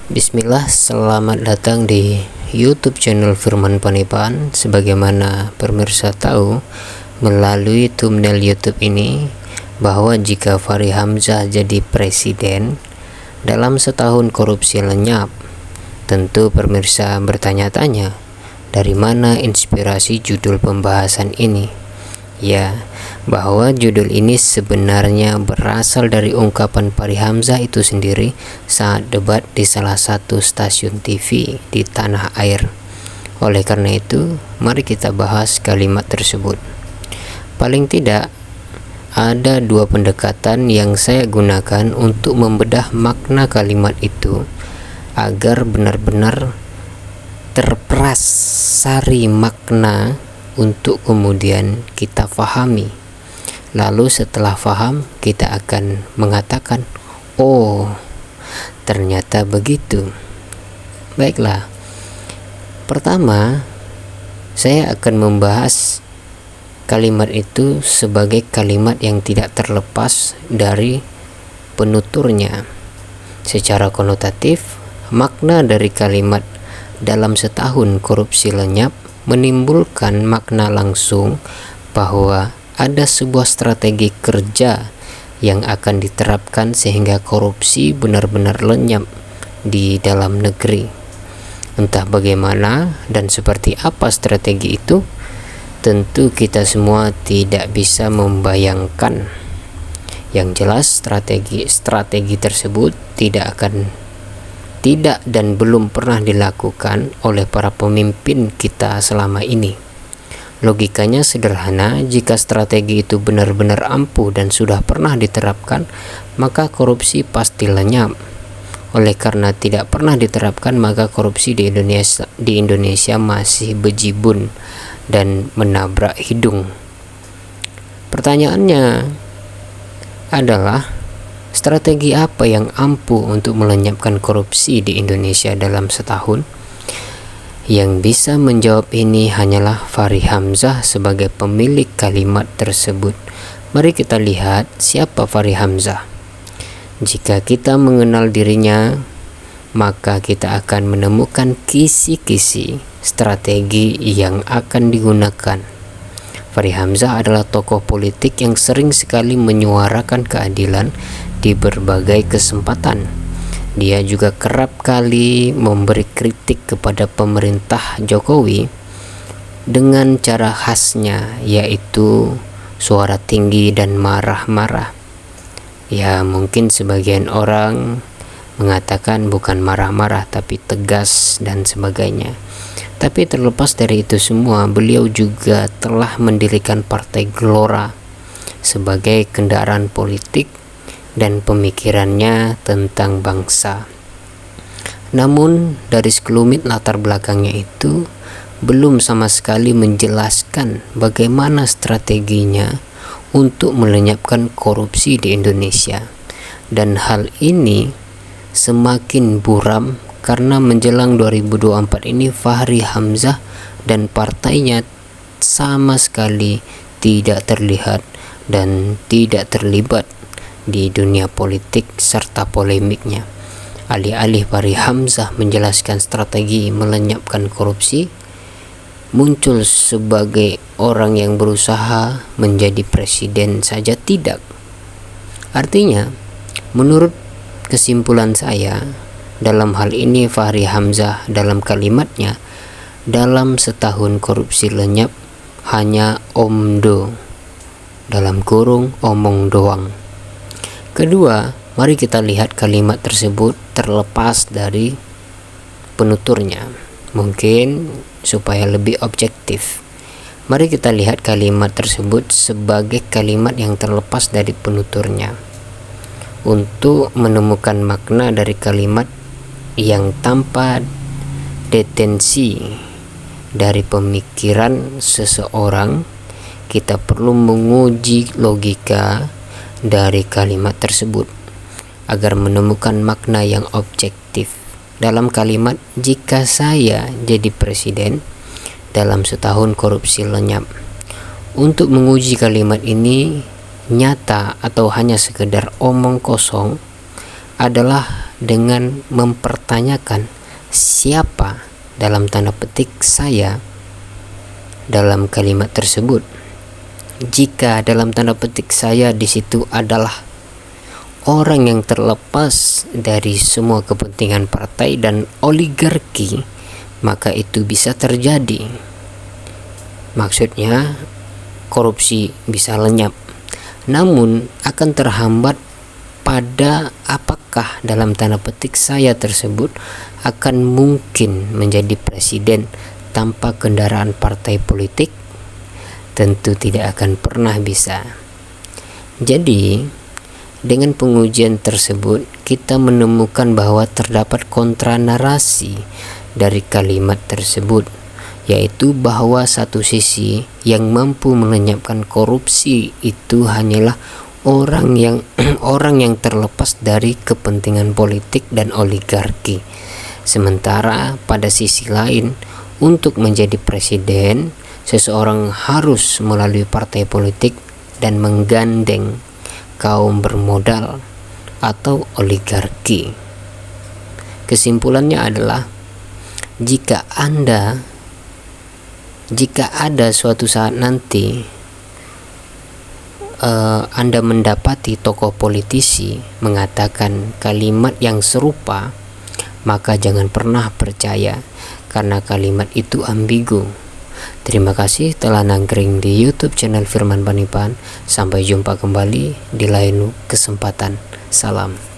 Bismillah, selamat datang di YouTube channel Firman Panipan. Sebagaimana pemirsa tahu melalui thumbnail YouTube ini bahwa jika Fachri Hamzah jadi presiden dalam setahun korupsi lenyap, tentu pemirsa bertanya-tanya dari mana inspirasi judul pembahasan ini. Ya, bahwa judul ini sebenarnya berasal dari ungkapan Fachri Hamzah itu sendiri saat debat di salah satu stasiun TV di tanah air. Oleh karena itu, mari kita bahas kalimat tersebut. Paling tidak, ada dua pendekatan yang saya gunakan untuk membedah makna kalimat itu agar benar-benar terperas sari makna untuk kemudian kita fahami. Lalu setelah faham, kita akan mengatakan, oh, ternyata begitu. Baiklah, pertama saya akan membahas kalimat itu sebagai kalimat yang tidak terlepas dari penuturnya. Secara konotatif, makna dari kalimat dalam setahun korupsi lenyap menimbulkan makna langsung bahwa ada sebuah strategi kerja yang akan diterapkan sehingga korupsi benar-benar lenyap di dalam negeri. Entah bagaimana dan seperti apa strategi itu, tentu kita semua tidak bisa membayangkan. Yang jelas strategi tersebut tidak dan belum pernah dilakukan oleh para pemimpin kita selama ini. Logikanya sederhana, jika strategi itu benar-benar ampuh dan sudah pernah diterapkan, maka korupsi pasti lenyap. Oleh karena tidak pernah diterapkan, maka korupsi di Indonesia masih bejibun dan menabrak hidung. Pertanyaannya adalah, strategi apa yang ampuh untuk melenyapkan korupsi di Indonesia dalam setahun? Yang bisa menjawab ini hanyalah Fachri Hamzah sebagai pemilik kalimat tersebut. Mari kita lihat siapa Fachri Hamzah. Jika kita mengenal dirinya, maka kita akan menemukan kisi-kisi strategi yang akan digunakan. Fachri Hamzah adalah tokoh politik yang sering sekali menyuarakan keadilan di berbagai kesempatan. Dia juga kerap kali memberi kritik kepada pemerintah Jokowi dengan cara khasnya, yaitu suara tinggi dan marah-marah. Ya, mungkin sebagian orang mengatakan bukan marah-marah tapi tegas dan sebagainya. Tapi terlepas dari itu semua, beliau juga telah mendirikan Partai Gelora sebagai kendaraan politik dan pemikirannya tentang bangsa. Namun dari sekelumit latar belakangnya itu belum sama sekali menjelaskan bagaimana strateginya untuk melenyapkan korupsi di Indonesia. Dan hal ini semakin buram karena menjelang 2024 ini Fachri Hamzah dan partainya sama sekali tidak terlihat dan tidak terlibat di dunia politik serta polemiknya. Alih-alih Fachri Hamzah menjelaskan strategi melenyapkan korupsi, muncul sebagai orang yang berusaha menjadi presiden saja tidak. Artinya, menurut kesimpulan saya, dalam hal ini Fachri Hamzah dalam kalimatnya dalam setahun korupsi lenyap hanya omdo, dalam kurung omong doang. Kedua, mari kita lihat kalimat tersebut terlepas dari penuturnya. Mungkin supaya lebih objektif, mari kita lihat kalimat tersebut sebagai kalimat yang terlepas dari penuturnya, untuk menemukan makna dari kalimat yang tanpa detensi dari pemikiran seseorang. Kita perlu menguji logika dari kalimat tersebut agar menemukan makna yang objektif. Dalam kalimat, jika saya jadi presiden dalam setahun korupsi lenyap, untuk menguji kalimat ini nyata atau hanya sekedar omong kosong adalah dengan mempertanyakan siapa dalam tanda petik saya dalam kalimat tersebut. Jika dalam tanda petik saya di situ adalah orang yang terlepas dari semua kepentingan partai dan oligarki, maka itu bisa terjadi. Maksudnya korupsi bisa lenyap, namun akan terhambat pada apakah dalam tanda petik saya tersebut akan mungkin menjadi presiden tanpa kendaraan partai politik. Tentu tidak akan pernah bisa. Jadi dengan pengujian tersebut kita menemukan bahwa terdapat kontranarasi dari kalimat tersebut, yaitu bahwa satu sisi yang mampu melenyapkan korupsi itu hanyalah orang yang terlepas dari kepentingan politik dan oligarki. Sementara pada sisi lain, untuk menjadi presiden, seseorang harus melalui partai politik dan menggandeng kaum bermodal atau oligarki. Kesimpulannya adalah jika ada suatu saat nanti Anda mendapati tokoh politisi mengatakan kalimat yang serupa, maka jangan pernah percaya karena kalimat itu ambigu. Terima kasih telah nangkring di YouTube channel Firman Panipan. Sampai jumpa kembali di lain kesempatan. Salam.